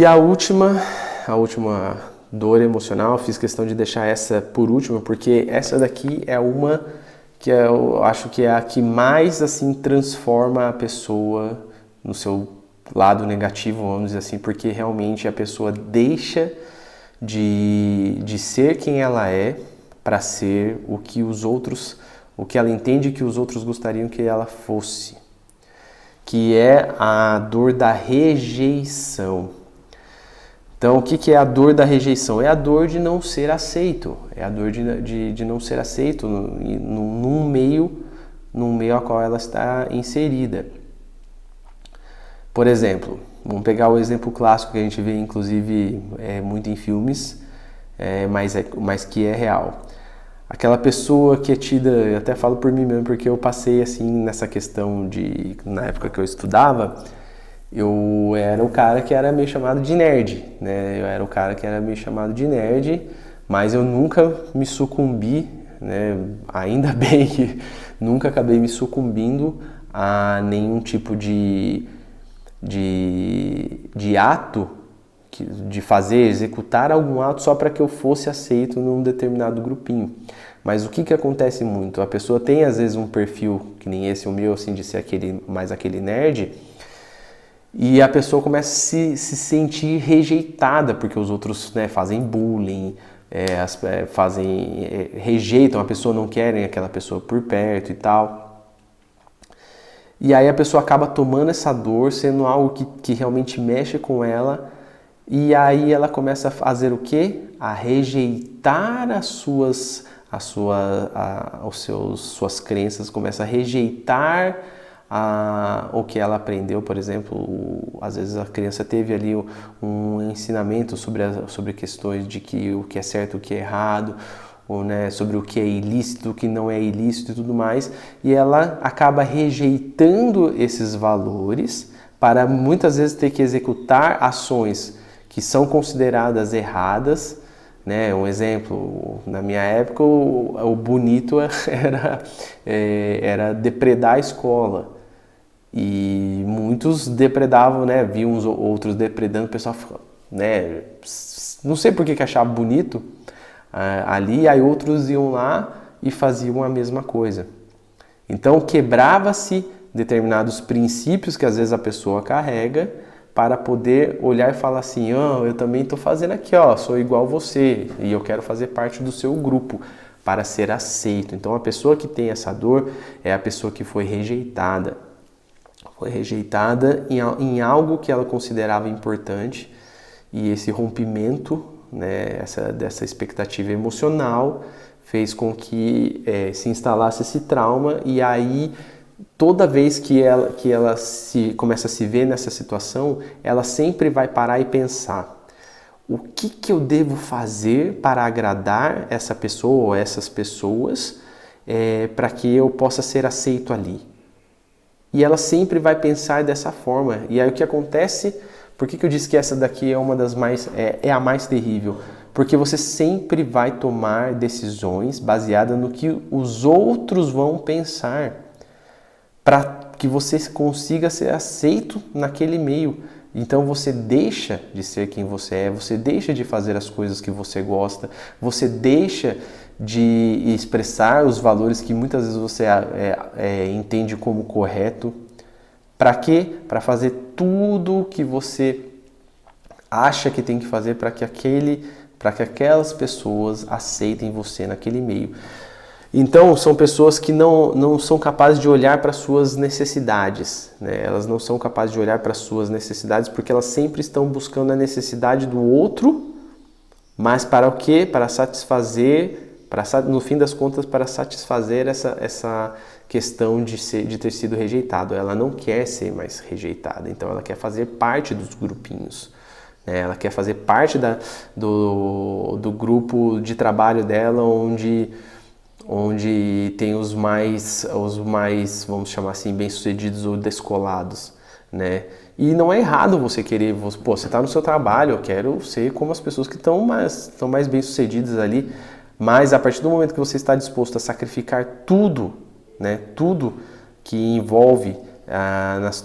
E a última dor emocional, fiz questão de deixar essa por último, porque essa daqui é uma que eu acho que é a que mais assim transforma a pessoa no seu lado negativo, vamos dizer assim, porque realmente a pessoa deixa de ser quem ela é para ser o que ela entende que os outros gostariam que ela fosse, que é a dor da rejeição. Então, o que é a dor da rejeição? É a dor de não ser aceito, é a dor de não ser aceito num meio ao qual ela está inserida. Por exemplo, vamos pegar o exemplo clássico que a gente vê, inclusive, muito em filmes, mas que é real. Aquela pessoa que é tida, eu até falo por mim mesmo, porque eu passei assim nessa questão na época que eu estudava, eu era o cara que era meio chamado de nerd, né? Eu era o cara que era meio chamado de nerd, mas eu nunca me sucumbi, né? Ainda bem que nunca acabei me sucumbindo a nenhum tipo de ato, de executar algum ato só para que eu fosse aceito num determinado grupinho. Mas o que acontece muito? A pessoa tem às vezes um perfil que nem esse o meu, assim, de ser aquele nerd, e a pessoa começa a se sentir rejeitada, porque os outros, né, fazem bullying, rejeitam a pessoa, não querem aquela pessoa por perto e tal. E aí a pessoa acaba tomando essa dor, sendo algo que realmente mexe com ela, e aí ela começa a fazer o quê? A rejeitar suas crenças, começa a rejeitar o que ela aprendeu. Por exemplo, às vezes a criança teve ali um ensinamento sobre questões de que o que é certo, o que é errado, ou, né, sobre o que é ilícito, o que não é ilícito e tudo mais, e ela acaba rejeitando esses valores para muitas vezes ter que executar ações que são consideradas erradas, né? Um exemplo, na minha época o bonito era depredar a escola, e muitos depredavam, né? Viam os outros depredando, o pessoal, né? Não sei por que achava bonito ali, aí outros iam lá e faziam a mesma coisa. Então quebrava-se determinados princípios que às vezes a pessoa carrega, para poder olhar e falar assim, eu também estou fazendo aqui, sou igual você e eu quero fazer parte do seu grupo para ser aceito. Então a pessoa que tem essa dor é a pessoa que foi rejeitada. Foi rejeitada em algo que ela considerava importante, e esse rompimento, né, dessa expectativa emocional fez com que se instalasse esse trauma, e aí toda vez que ela começa a se ver nessa situação, ela sempre vai parar e pensar: o que eu devo fazer para agradar essa pessoa ou essas pessoas para que eu possa ser aceito ali? E ela sempre vai pensar dessa forma. E aí o que acontece? Por que eu disse que essa daqui é uma das mais a mais terrível? Porque você sempre vai tomar decisões baseadas no que os outros vão pensar, para que você consiga ser aceito naquele meio. Então você deixa de ser quem você é, você deixa de fazer as coisas que você gosta, você deixa de expressar os valores que muitas vezes você entende como correto. Para quê? Para fazer tudo o que você acha que tem que fazer para que aquelas pessoas aceitem você naquele meio. Então, são pessoas que não são capazes de olhar para suas necessidades, né? Elas não são capazes de olhar para suas necessidades porque elas sempre estão buscando a necessidade do outro, mas para o quê? Para satisfazer, no fim das contas, para satisfazer essa questão de ter sido rejeitado. Ela não quer ser mais rejeitada, então ela quer fazer parte dos grupinhos. Ela quer fazer parte do grupo de trabalho dela, onde tem os mais, vamos chamar assim, bem-sucedidos ou descolados, né? E não é errado você querer, você está no seu trabalho, eu quero ser como as pessoas que estão mais bem-sucedidas ali, mas a partir do momento que você está disposto a sacrificar tudo, né? Tudo que envolve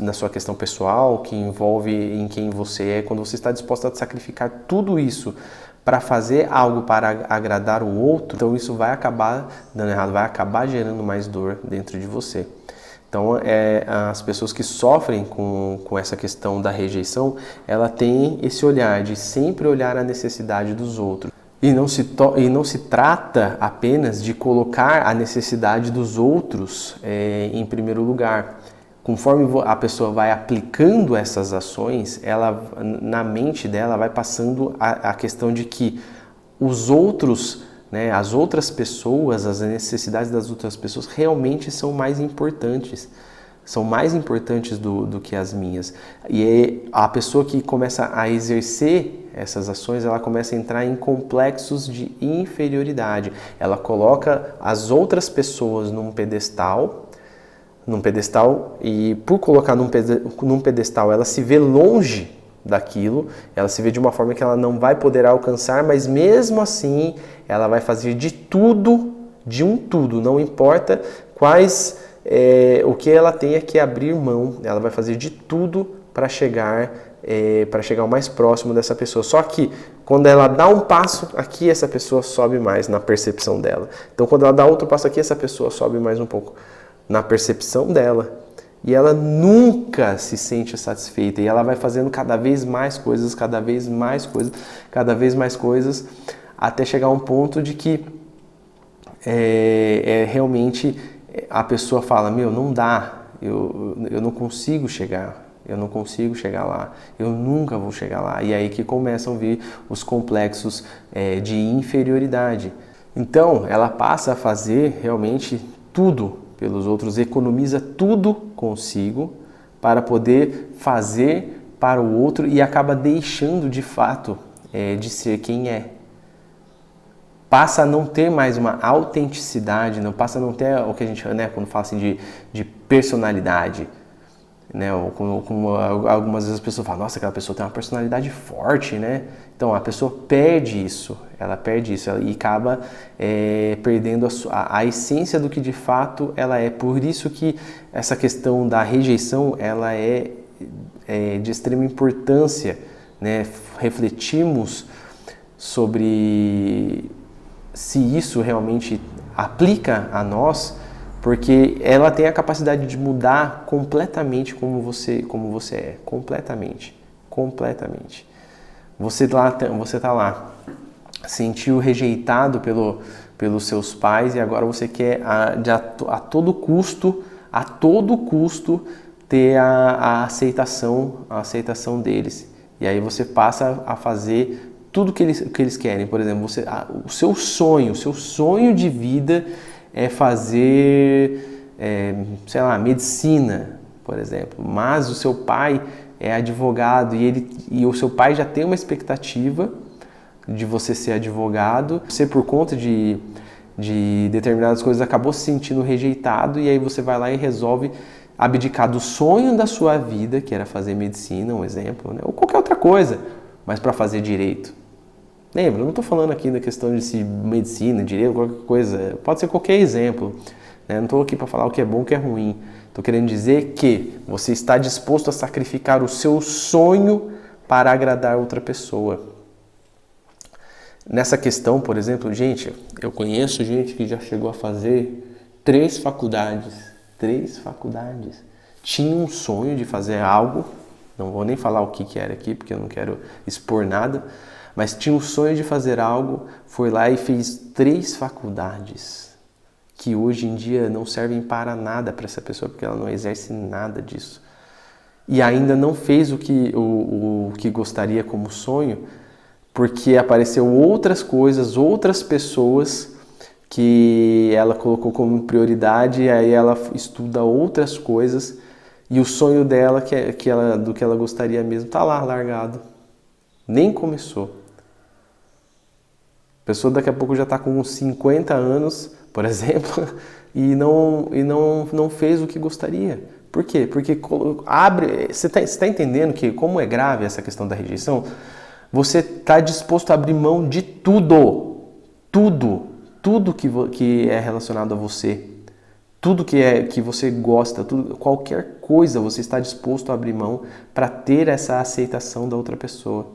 na sua questão pessoal, que envolve em quem você é, quando você está disposto a sacrificar tudo isso para fazer algo para agradar o outro, então isso vai acabar dando errado, vai acabar gerando mais dor dentro de você. Então, as pessoas que sofrem com essa questão da rejeição, ela tem esse olhar de sempre olhar a necessidade dos outros. E não se trata apenas de colocar a necessidade dos outros em primeiro lugar. Conforme a pessoa vai aplicando essas ações, ela, na mente dela vai passando a questão de que os outros, né, as outras pessoas, as necessidades das outras pessoas realmente são mais importantes. São mais importantes do que as minhas. E a pessoa que começa a exercer essas ações, ela começa a entrar em complexos de inferioridade. Ela coloca as outras pessoas num pedestal, e por colocar num pedestal, ela se vê longe daquilo, ela se vê de uma forma que ela não vai poder alcançar, mas mesmo assim ela vai fazer de tudo, não importa o que ela tenha que abrir mão, ela vai fazer de tudo para chegar o mais próximo dessa pessoa. Só que quando ela dá um passo aqui, essa pessoa sobe mais na percepção dela. Então quando ela dá outro passo aqui, essa pessoa sobe mais um pouco na percepção dela. E ela nunca se sente satisfeita. E ela vai fazendo cada vez mais coisas, até chegar a um ponto de que realmente a pessoa fala, não dá, eu não consigo chegar lá, eu nunca vou chegar lá. E aí que começam a vir os complexos de inferioridade. Então, ela passa a fazer realmente tudo pelos outros, economiza tudo consigo para poder fazer para o outro e acaba deixando de fato de ser quem é. Passa a não ter mais uma autenticidade, não passa a não ter o que a gente, né, quando fala assim de personalidade, né, como algumas vezes as pessoas falam, nossa, aquela pessoa tem uma personalidade forte, né? Então a pessoa perde isso, e acaba perdendo a essência do que de fato ela é. Por isso que essa questão da rejeição, ela é de extrema importância, né? Refletirmos sobre se isso realmente aplica a nós, porque ela tem a capacidade de mudar completamente como você é, completamente. Você tá lá, sentiu rejeitado pelos seus pais e agora você quer a todo custo ter a aceitação deles. E aí você passa a fazer tudo que eles querem. Por exemplo, o seu sonho de vida é fazer, medicina, por exemplo. Mas o seu pai é advogado e o seu pai já tem uma expectativa de você ser advogado. Você, por conta de determinadas coisas, acabou se sentindo rejeitado e aí você vai lá e resolve abdicar do sonho da sua vida, que era fazer medicina, um exemplo, né? Ou qualquer outra coisa, mas para fazer direito. Lembra, eu não estou falando aqui da questão de se medicina, direito, qualquer coisa, pode ser qualquer exemplo, né? Não estou aqui para falar o que é bom, o que é ruim. Estou querendo dizer que você está disposto a sacrificar o seu sonho para agradar outra pessoa. Nessa questão, por exemplo, eu conheço gente que já chegou a fazer 3 faculdades. Tinha um sonho de fazer algo, não vou nem falar o que era aqui, porque eu não quero expor nada, mas tinha um sonho de fazer algo, foi lá e fez 3 faculdades, que hoje em dia não servem para nada para essa pessoa, porque ela não exerce nada disso. E ainda não fez o que gostaria como sonho, porque apareceu outras coisas, outras pessoas que ela colocou como prioridade, e aí ela estuda outras coisas, e o sonho dela, do que ela gostaria mesmo, está lá largado. Nem começou. A pessoa daqui a pouco já está com uns 50 anos, por exemplo, e não fez o que gostaria. Por quê? Porque você está entendendo que como é grave essa questão da rejeição? Você está disposto a abrir mão de tudo que é relacionado a você, tudo que você gosta, qualquer coisa você está disposto a abrir mão para ter essa aceitação da outra pessoa.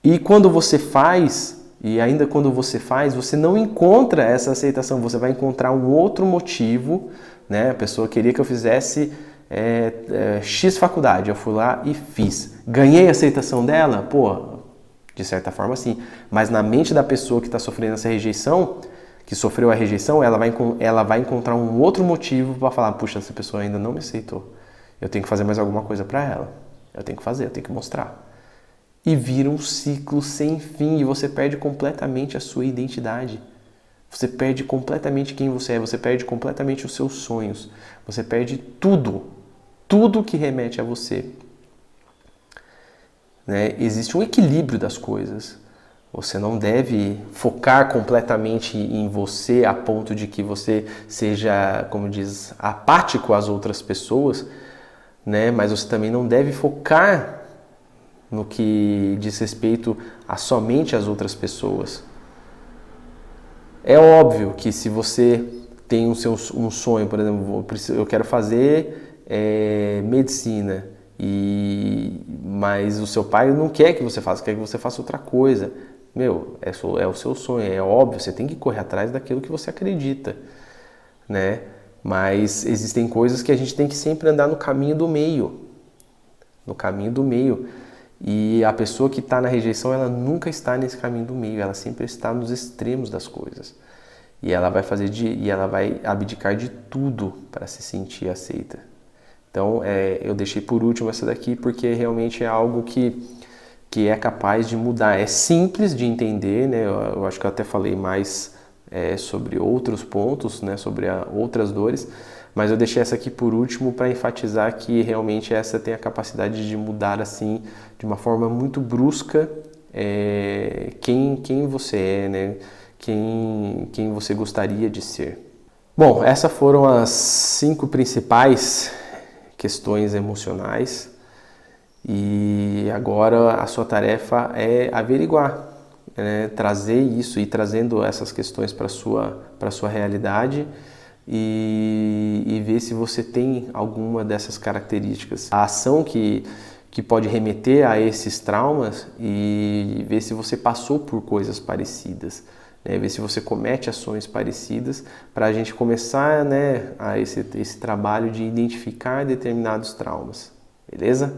E quando você faz, e ainda quando você faz, você não encontra essa aceitação, você vai encontrar um outro motivo, né? A pessoa queria que eu fizesse X faculdade, eu fui lá e fiz. Ganhei a aceitação dela? Pô, de certa forma sim. Mas na mente da pessoa que está sofrendo essa rejeição, que sofreu a rejeição, ela vai encontrar um outro motivo para falar, puxa, essa pessoa ainda não me aceitou. Eu tenho que fazer mais alguma coisa para ela. Eu tenho que fazer, eu tenho que mostrar. E vira um ciclo sem fim e você perde completamente a sua identidade. Você perde completamente quem você é, você perde completamente os seus sonhos. Você perde tudo que remete a você. Né? Existe um equilíbrio das coisas. Você não deve focar completamente em você a ponto de que você seja, como diz, apático às outras pessoas, né? Mas você também não deve focar no que diz respeito a somente as outras pessoas. É óbvio que se você tem um sonho, por exemplo, eu quero fazer medicina, mas o seu pai não quer que você faça, quer que você faça outra coisa. Meu, é o seu sonho, é óbvio, você tem que correr atrás daquilo que você acredita, né? Mas existem coisas que a gente tem que sempre andar no caminho do meio. No caminho do meio. E a pessoa que está na rejeição, ela nunca está nesse caminho do meio, ela sempre está nos extremos das coisas. E ela vai abdicar de tudo para se sentir aceita. Então, eu deixei por último essa daqui porque realmente é algo que é capaz de mudar. É simples de entender, né? Eu acho que eu até falei mais sobre outros pontos, né? Sobre outras dores. Mas eu deixei essa aqui por último para enfatizar que realmente essa tem a capacidade de mudar assim, de uma forma muito brusca, quem você é, né? Quem você gostaria de ser. Bom, essas foram as 5 principais questões emocionais e agora a sua tarefa é averiguar, né? Trazer isso e trazendo essas questões para a sua realidade. E ver se você tem alguma dessas características. A ação que pode remeter a esses traumas e ver se você passou por coisas parecidas, né? Ver se você comete ações parecidas para a gente começar, né, a esse trabalho de identificar determinados traumas. Beleza?